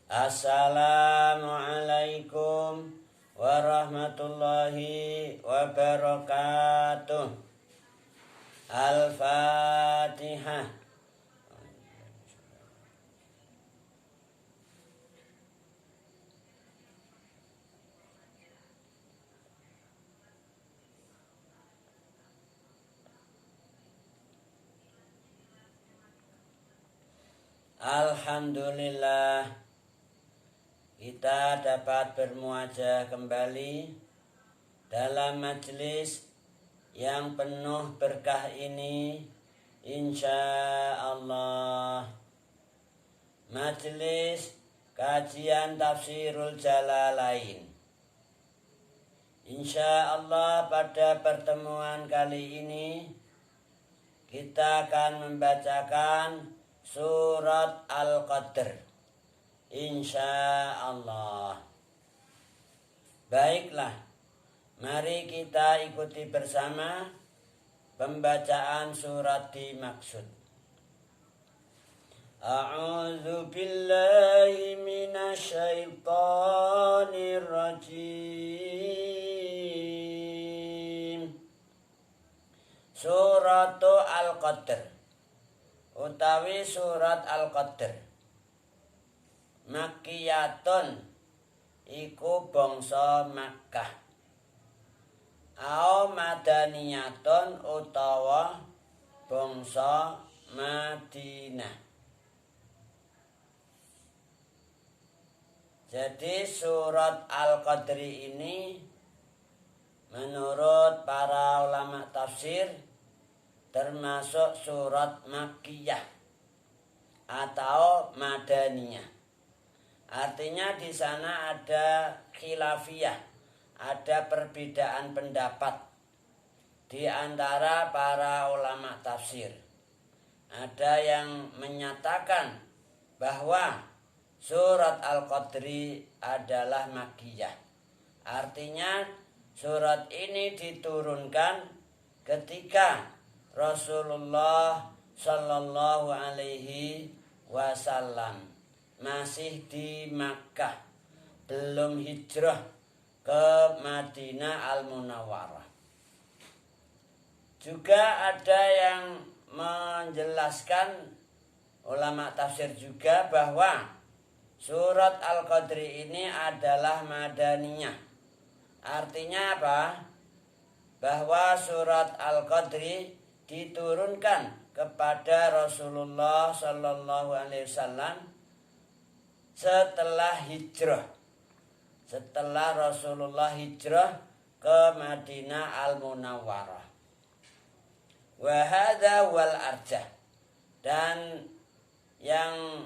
Assalamualaikum warahmatullahi wabarakatuh. Al-Fatihah. Alhamdulillah, kita dapat bermuajah kembali dalam majelis yang penuh berkah ini, insya Allah. Majelis kajian Tafsirul Jalalain. Insya Allah pada pertemuan kali ini kita akan membacakan Surat Al-Qadr, insya Allah. Baiklah, mari kita ikuti bersama pembacaan surat dimaksud. A'udzu billahi minasyaitonir rajim. Surat Al-Qadr utawi surat Al-Qadr Makkiyatun, iku bangsa Makkah. Au Madaniyatun, utawa bangsa Madinah. Jadi surat Al-Qadri ini menurut para ulama tafsir termasuk surat Makkiyah atau Madaniyah. Artinya di sana ada khilafiyah, ada perbedaan pendapat di antara para ulama tafsir. Ada yang menyatakan bahwa surat Al-Qadri adalah Makkiyah. Artinya surat ini diturunkan ketika Rasulullah Sallallahu Alaihi Wasallam masih di Makkah, belum hijrah ke Madinah Al-Munawwarah. Juga ada yang menjelaskan, ulama tafsir juga, bahwa surat Al-Qadri ini adalah Madaniyah. Artinya apa? Bahwa surat Al-Qadri diturunkan kepada Rasulullah Sallallahu Alaihi Wasallam setelah hijrah, setelah Rasulullah hijrah ke Madinah Al-Munawwarah. Wa hadza wal arjah, dan yang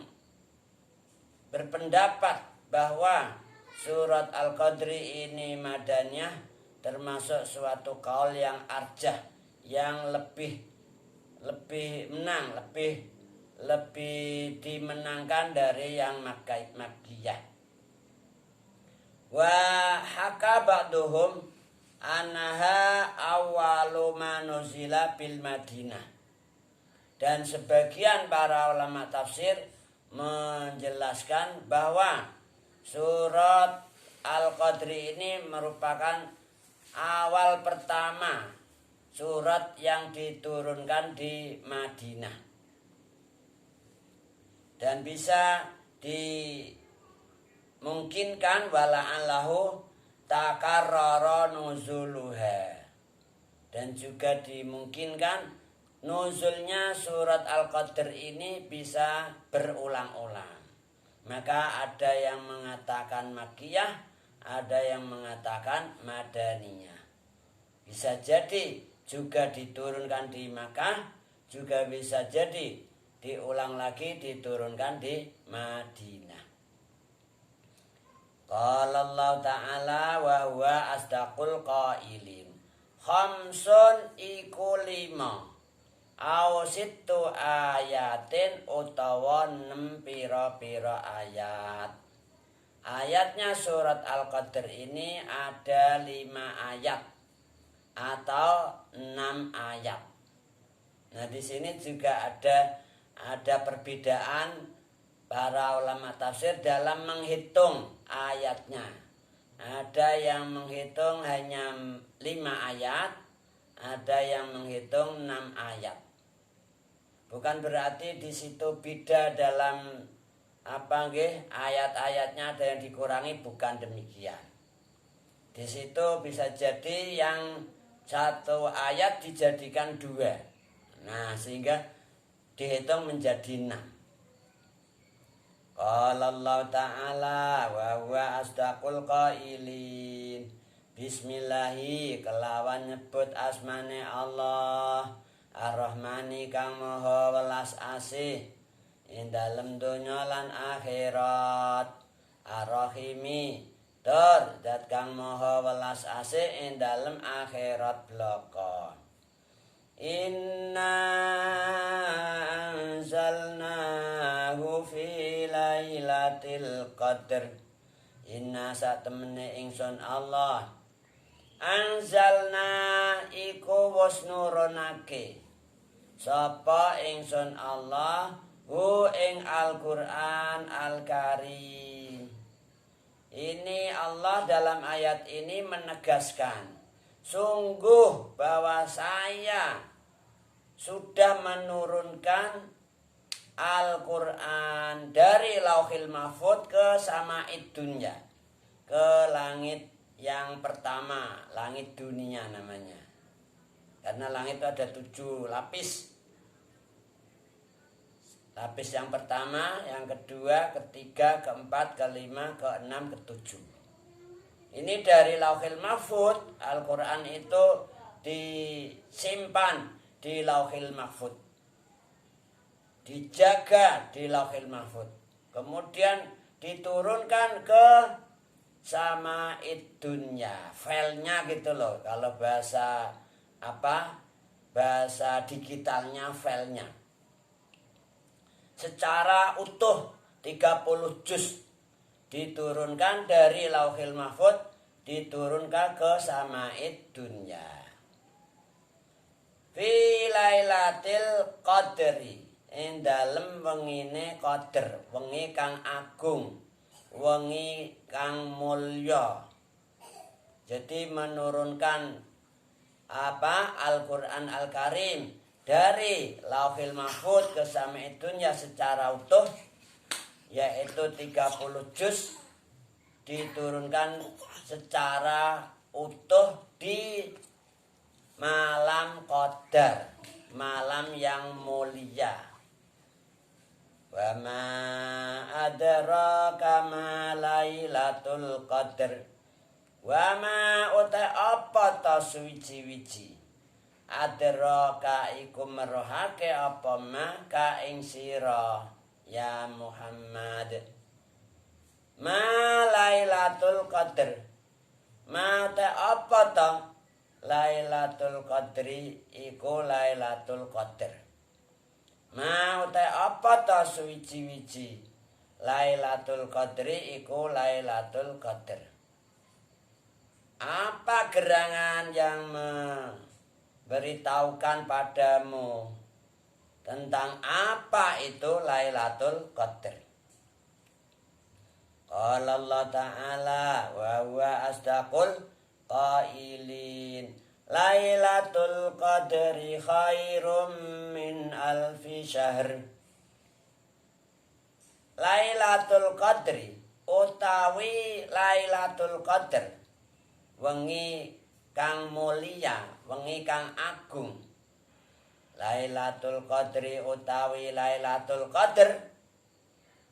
berpendapat bahwa surat Al-Qadri ini Madaniyah termasuk suatu kaul yang arjah, yang lebih menang, lebih dimenangkan dari yang Makkiyah. Wa haka ba'duhum annaha awwalu ma nuzila bil Madinah. Dan sebagian para ulama tafsir menjelaskan bahwa surat Al-Qadri ini merupakan awal pertama surat yang diturunkan di Madinah, dan bisa dimungkinkan wala'allahu takarrara nuzuluha, dan juga dimungkinkan nuzulnya surat Al-Qadr ini bisa berulang-ulang. Maka ada yang mengatakan Makkiyah, ada yang mengatakan Madaniyah. Bisa jadi juga diturunkan di Makkah, juga bisa jadi diulang lagi diturunkan di Madinah. Qala Allah Ta'ala wa huwa asdaqul qailin. Khamsun iku 5 au sittu ayatin, utawa 6 pira-pira ayat. Ayatnya surat Al-Qadr ini ada 5 ayat atau 6 ayat. Nah, di sini juga ada perbedaan para ulama tafsir dalam menghitung ayatnya. Ada yang menghitung hanya 5 ayat, ada yang menghitung 6 ayat. Bukan berarti di situ beda dalam ayat-ayatnya ada yang dikurangi, bukan demikian. Di situ bisa jadi yang satu ayat dijadikan 2. Nah, sehingga dihitung menjadi 6. Qala Allah Ta'ala wa huwa asdaqul qailin. Bismillahi kelawan nyebut asmane Allah Ar-Rahmani kang maha welas asih ing dalem donya lan akhirat. Ar-Rahimi tur zat kang maha welas asih ing dalem akhirat blaka. Inna anzalnahu fi lailatul qadr. Inna satemene ingsun Allah anzalna iku wis nurunake sapa ingsun Allah hu ing Al-Qur'an Al-Karim. Ini Allah dalam ayat ini menegaskan sungguh bahwa saya sudah menurunkan Al-Quran dari Lauhil Mahfudz ke Sama'id Dunya, ke langit yang pertama, langit dunia namanya. Karena langit itu ada 7 lapis. Lapis yang pertama, yang kedua, ketiga, keempat, kelima, keenam, ketujuh. Ini dari Lauhil Mahfudz, Al-Quran itu disimpan di Lauhil Mahfudz, dijaga di Lauhil Mahfudz, kemudian diturunkan ke Sama'id Dunya, filenya gitu loh. Kalau bahasa bahasa digitalnya filenya. Secara utuh 30 juz diturunkan dari Lauhil Mahfudz, diturunkan ke Sama'id Dunya. Fi lailatil qadri, ing dalem wengine qadr, wengi kang agung, wengi kang mulya. Jadi menurunkan Al-Qur'an Al-Karim dari Lauhil Mahfudz ke Sama'id Dunya secara utuh, yaitu 30 juz diturunkan secara utuh di malam Qadar, malam yang mulia. Wa ma adraka ma lailatul qadr. Wa ma uta apa ta suwiji-wiji. Adraka iku merohake apa ma ka ing sira ya Muhammad. Ma lailatul qadr. Ma ta apa ta Lailatul Qadri iku Lailatul Qadr. Ma uta apa ta suwiji-wiji Lailatul Qadri iku Lailatul Qadr. Apa gerangan yang memberitahukan padamu tentang apa itu Lailatul Qadr? Qala Allah Ta'ala wa huwa asdaqul qailin. Lailatul Qadri khairum min alfi syahr. Lailatul Qadri utawi Lailatul Qadr, wengi kang mulia, wengi kang agung. Lailatul Qadri utawi Lailatul Qadr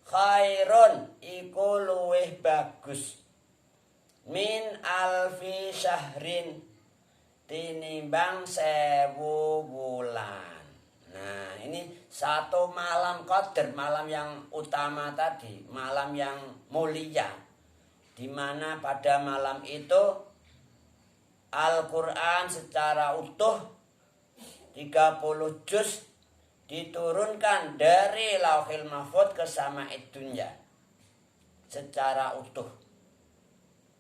khairun iku luwih bagus min alfi syahrin tinimbang 1000 bulan. Nah, ini satu malam Qadr, malam yang utama tadi, malam yang mulia, di mana pada malam itu Al-Quran secara utuh 30 juz diturunkan dari Lauhil Mahfudz ke Sama'id Dunya secara utuh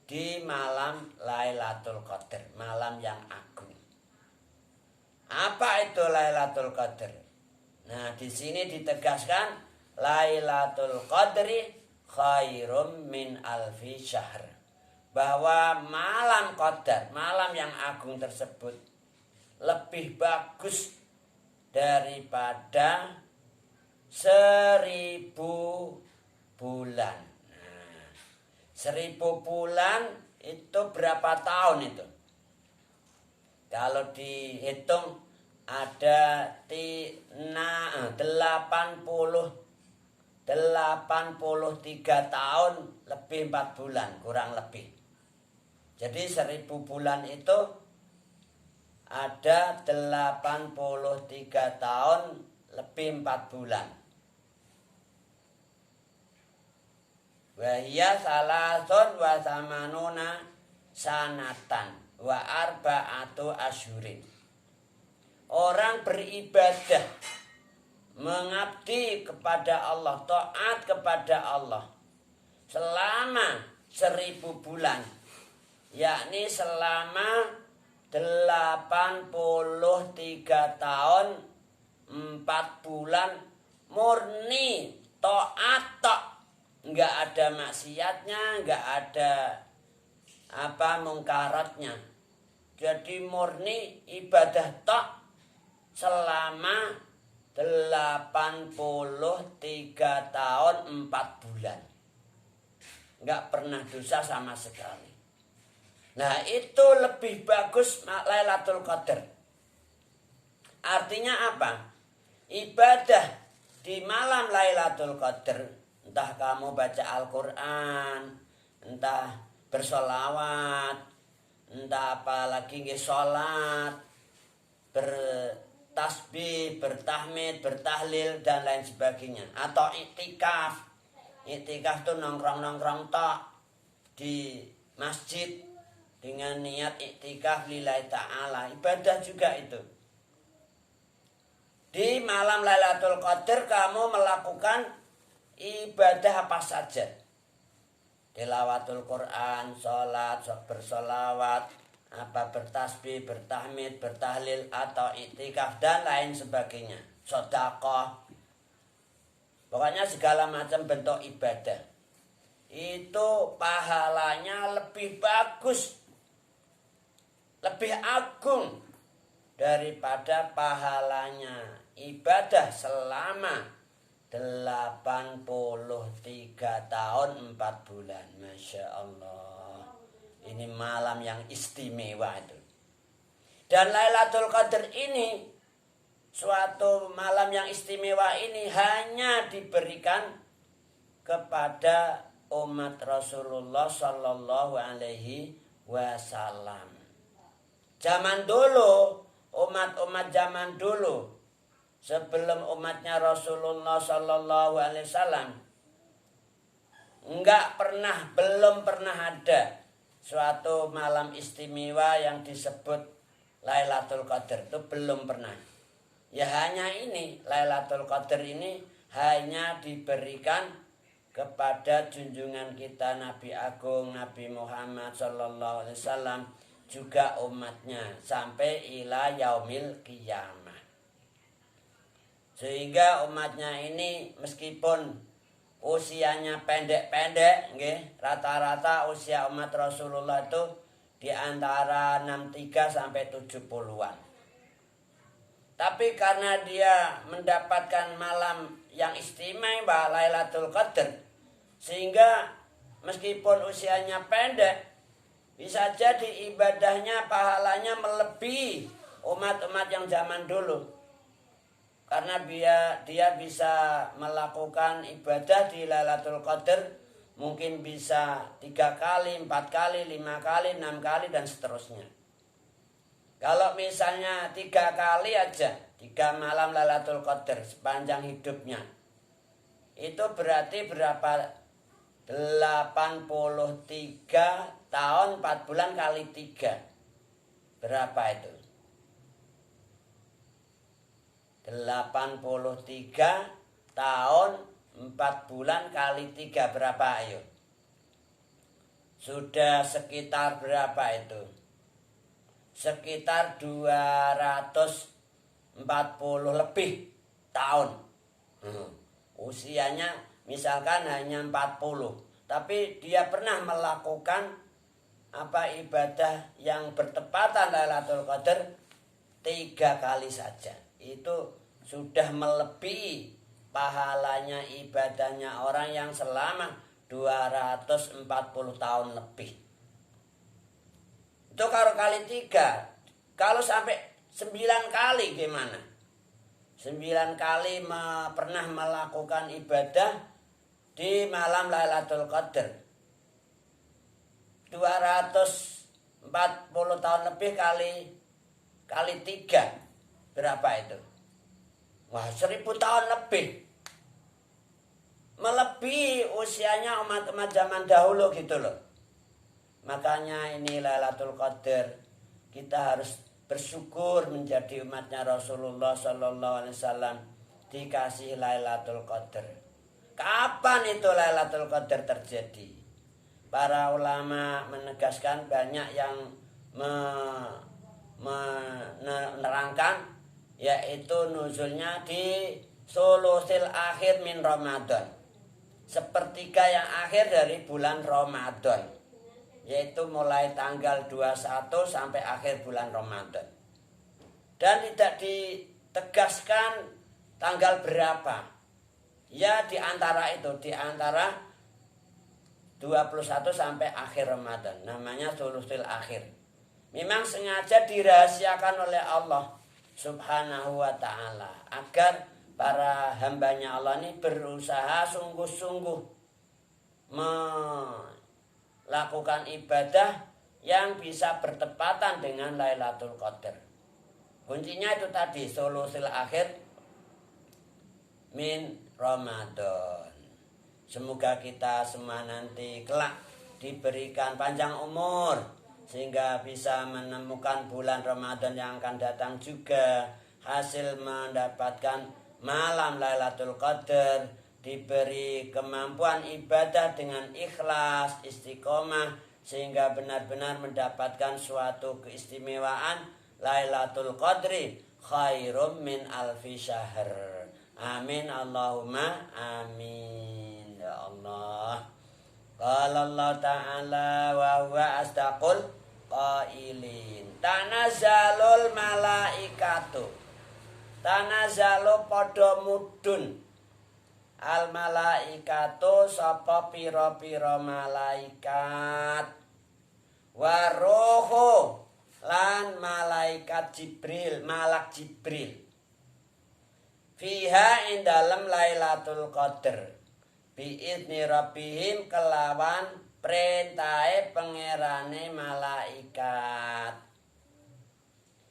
di malam Lailatul Qadr, malam yang agung. Apa itu Lailatul Qadr? Nah, di sini ditegaskan Lailatul Qadri khairum min alfi syahr. Bahwa malam Qadar, malam yang agung tersebut lebih bagus daripada 1000 bulan. Nah, 1000 bulan itu berapa tahun itu? Kalau dihitung ada 83 tahun lebih 4 bulan kurang lebih. Jadi 1000 bulan itu ada 83 tahun lebih 4 bulan. Wahia salasun wa samanuna sanatan wa arba'atu asyurin. Orang beribadah, mengabdi kepada Allah, taat kepada Allah selama 1000 bulan, yakni selama 83 tahun 4 bulan murni taat tok, enggak ada maksiatnya, enggak ada mungkaratnya. Jadi murni ibadah tok selama 83 tahun 4 bulan. Enggak pernah dosa sama sekali. Nah, itu lebih bagus Lailatul Qadar. Artinya apa? Ibadah di malam Lailatul Qadar, entah kamu baca Al-Quran, entah bersolawat, entah apalagi sholat, bertasbih, bertahmid, bertahlil dan lain sebagainya, atau iktikaf. Iktikaf itu nongkrong-nongkrong tok di masjid dengan niat iktikaf lillahi ta'ala, ibadah juga itu. Di malam Lailatul Qadar kamu melakukan ibadah apa saja. Tilawatul Quran, sholat, bersolawat, bertasbih, bertahmid, bertahlil, atau iktikaf dan lain sebagainya. Sedekah. Pokoknya segala macam bentuk ibadah. Itu pahalanya lebih bagus, lebih agung daripada pahalanya ibadah selama 83 tahun 4 bulan. Masya Allah. Ini malam yang istimewa itu. Dan Lailatul Qadar ini, suatu malam yang istimewa ini hanya diberikan kepada umat Rasulullah Sallallahu Alaihi Wasallam. Zaman dulu, umat-umat zaman dulu, sebelum umatnya Rasulullah Sallallahu Alaihi Wasallam, belum pernah ada suatu malam istimewa yang disebut Lailatul Qadar, itu belum pernah. Ya hanya ini, Lailatul Qadar ini hanya diberikan kepada junjungan kita Nabi Agung Nabi Muhammad Sallallahu Alaihi Wasallam, juga umatnya sampai ila yaumil qiyamah. Sehingga umatnya ini meskipun usianya pendek-pendek, rata-rata usia umat Rasulullah itu di antara 63 sampai 70-an. Tapi karena dia mendapatkan malam yang istimewa Lailatul Qadar, sehingga meskipun usianya pendek, bisa jadi ibadahnya, pahalanya melebihi umat-umat yang zaman dulu. Karena dia bisa melakukan ibadah di Lailatul Qadar mungkin bisa 3 kali, 4 kali, 5 kali, 6 kali dan seterusnya. Kalau misalnya 3 kali aja, 3 malam Lailatul Qadar sepanjang hidupnya, itu berarti berapa? 83 tahun 4 bulan kali 3. Berapa itu? 83 tahun 4 bulan kali 3 berapa ayo? Sudah sekitar berapa itu? Sekitar 240 lebih tahun. usianya misalkan hanya 40, tapi dia pernah melakukan ibadah yang bertepatan Lailatul Qadar 3 kali saja, itu sudah melebihi pahalanya ibadahnya orang yang selama 240 tahun lebih. Itu kalau kali 3. Kalau sampai 9 kali gimana? 9 kali pernah melakukan ibadah di malam Lailatul Qadar. 240 tahun lebih kali 3. Berapa itu? Wah, 1000 tahun lebih. Melebihi usianya umat-umat zaman dahulu gitu loh. Makanya ini Lailatul Qadar, kita harus bersyukur menjadi umatnya Rasulullah Sallallahu Alaihi Wasallam, dikasih Lailatul Qadar. Kapan itu Lailatul Qadar terjadi? Para ulama menegaskan, banyak yang menerangkan, yaitu nuzulnya di sulusil akhir min Ramadan, sepertiga yang akhir dari bulan Ramadan, yaitu mulai tanggal 21 sampai akhir bulan Ramadan. Dan tidak ditegaskan tanggal berapa. Ya di antara itu, di antara 21 sampai akhir Ramadan. Namanya sulusil akhir. Memang sengaja dirahasiakan oleh Allah Subhanahu wa ta'ala, agar para hambanya Allah ini berusaha sungguh-sungguh melakukan ibadah yang bisa bertepatan dengan Lailatul Qadar. Kuncinya itu tadi, sulusil akhir min Ramadan. Semoga kita semua nanti kelak diberikan panjang umur, sehingga bisa menemukan bulan Ramadan yang akan datang juga, hasil mendapatkan malam Lailatul Qadar, diberi kemampuan ibadah dengan ikhlas, istiqomah, sehingga benar-benar mendapatkan suatu keistimewaan. Lailatul Qadri khairum min alfi syahr. Amin Allahumma amin ya Allah. Qala Allah Ta'ala wa huwa astaqul qailin. Tanazzalul malaikatu. Tanazalu padha mudhun. Al malaikatu sapa pira-pira malaikat. Wa ruhu lan malaikat Jibril, malak Jibril. Fiha ing dalem Lailatul Qadar. Biizni rabbihim kelawan perintahe pangerane malaikat.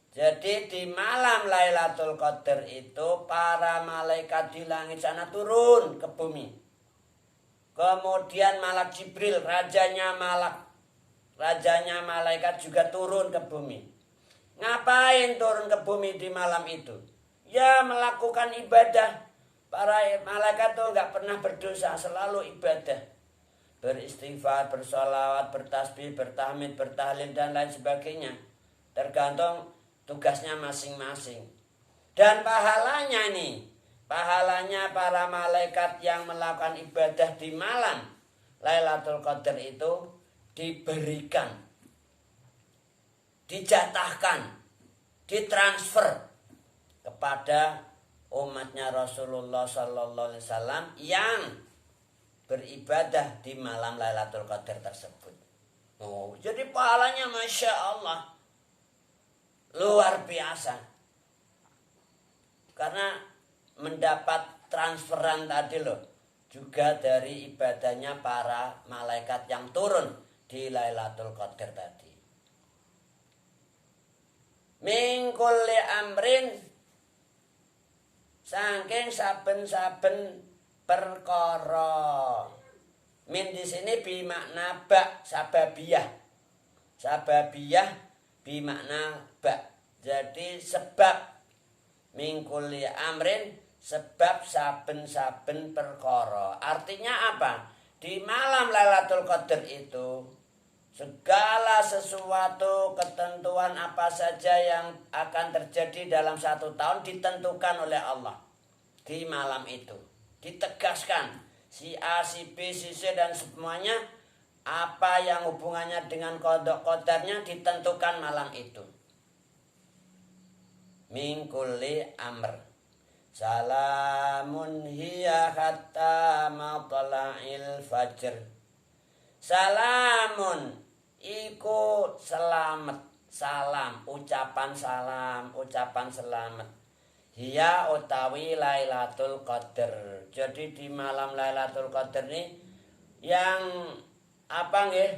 Jadi di malam Lailatul Qadar itu para malaikat di langit sana turun ke bumi. Kemudian malak Jibril, rajanya malaikat juga turun ke bumi. Ngapain turun ke bumi di malam itu? Ya melakukan ibadah. Para malaikat tuh nggak pernah berdosa, selalu ibadah. Beristighfar, bersolawat, bertasbih, bertahmid, bertahlil dan lain sebagainya. Tergantung tugasnya masing-masing. Dan pahalanya nih, pahalanya para malaikat yang melakukan ibadah di malam Lailatul Qadar itu diberikan, dijatahkan, ditransfer kepada umatnya Rasulullah Sallallahu Alaihi Wasallam yang beribadah di malam Lailatul Qadar tersebut. Oh, jadi pahalanya Masya Allah luar biasa, karena mendapat transferan tadi loh, juga dari ibadahnya para malaikat yang turun di Lailatul Qadar tadi. Min kulli amrin, saking saben-saben perkara. Min di sini bimakna ba, sababiyah. Sababiyah bimakna ba. Jadi sebab, min kulli amrin, sebab saben-saben perkara. Artinya apa? Di malam Lailatul Qadar itu segala sesuatu, ketentuan apa saja yang akan terjadi dalam 1 tahun ditentukan oleh Allah di malam itu. ditegaskan si A, si B, si C dan semuanya apa yang hubungannya dengan qada qadarnya ditentukan malam itu. Min kulli amr. Salamun hiya hatta matla'il fajr. Salamun iku selamat, salam, ucapan salam, ucapan selamat. Hiya utawi Lailatul Qadar. Jadi di malam Lailatul Qadar ini yang apa nggih?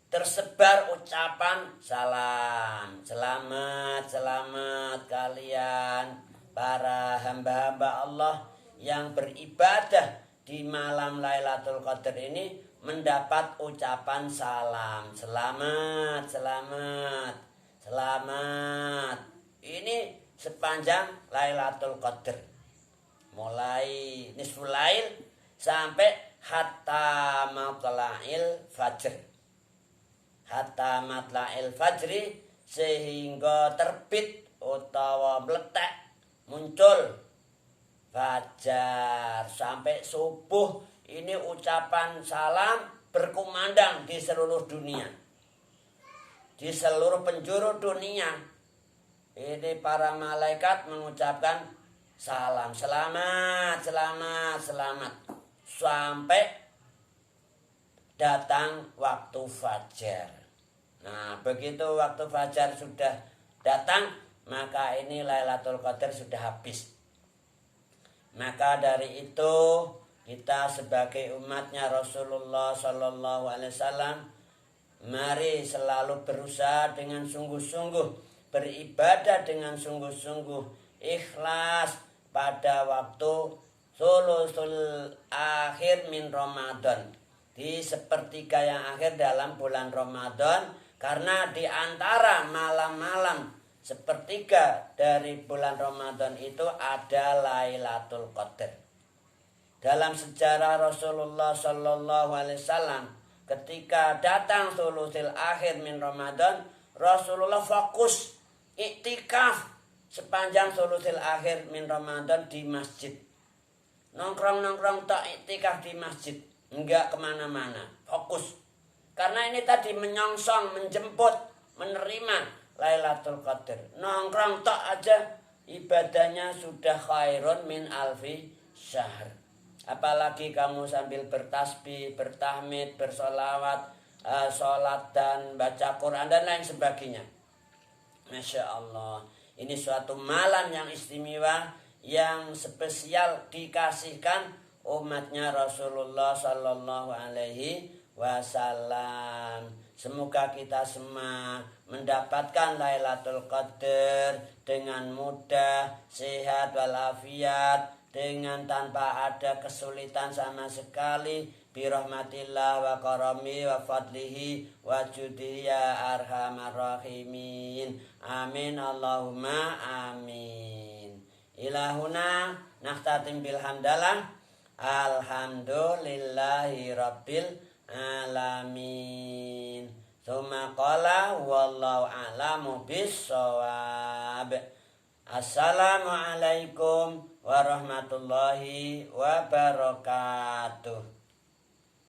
Tersebar ucapan salam, selamat, selamat kalian para hamba-hamba Allah yang beribadah di malam Lailatul Qadar ini mendapat ucapan salam, selamat, selamat, selamat. Ini sepanjang Lailatul Qadar. Mulai nisful lail sampai hatta matla'il fajr. Hatta matla'il fajri sehingga terbit utawa meletak muncul fajar sampai subuh. Ini ucapan salam berkumandang di seluruh dunia, di seluruh penjuru dunia. Ini para malaikat mengucapkan salam, selamat, selamat, selamat sampai datang waktu fajar. Nah, begitu waktu fajar sudah datang, maka ini Lailatul Qadar sudah habis. Maka dari itu kita sebagai umatnya Rasulullah Sallallahu Alaihi Wasallam, mari selalu berusaha dengan sungguh-sungguh, beribadah dengan sungguh-sungguh, ikhlas pada waktu sulusul akhir min Ramadan, di sepertiga yang akhir dalam bulan Ramadan, karena di antara malam-malam sepertiga dari bulan Ramadan itu ada Lailatul Qadar. Dalam sejarah Rasulullah Sallallahu Alaihi Wasallam, ketika datang sulusil akhir min Ramadan, Rasulullah fokus iktikaf sepanjang sulusil akhir min Ramadan di masjid. Nongkrong-nongkrong tak iktikaf di masjid, enggak kemana-mana, fokus. Karena ini tadi menyongsong, menjemput, menerima Lailatul Qadar. Nongkrong tak aja ibadahnya sudah khairun min alfi syahr. Apalagi kamu sambil bertasbih, bertahmid, bersolawat, sholat dan baca Quran dan lain sebagainya. Masya Allah. Ini suatu malam yang istimewa, yang spesial dikasihkan umatnya Rasulullah Sallallahu Alaihi Wasallam. Semoga kita semua mendapatkan Lailatul Qadar dengan mudah, sehat walafiat, dengan tanpa ada kesulitan sama sekali, birahmatillah wa karami wa fadlihi wa judihi ya arhamar rahimin. Amin Allahumma amin. Ilahuna nakhtatim bil hamdalah. Alhamdulillahi rabbil alamin. Tsumma qala wallahu a'lamu bis-shawab. Assalamualaikum warahmatullahi wabarakatuh.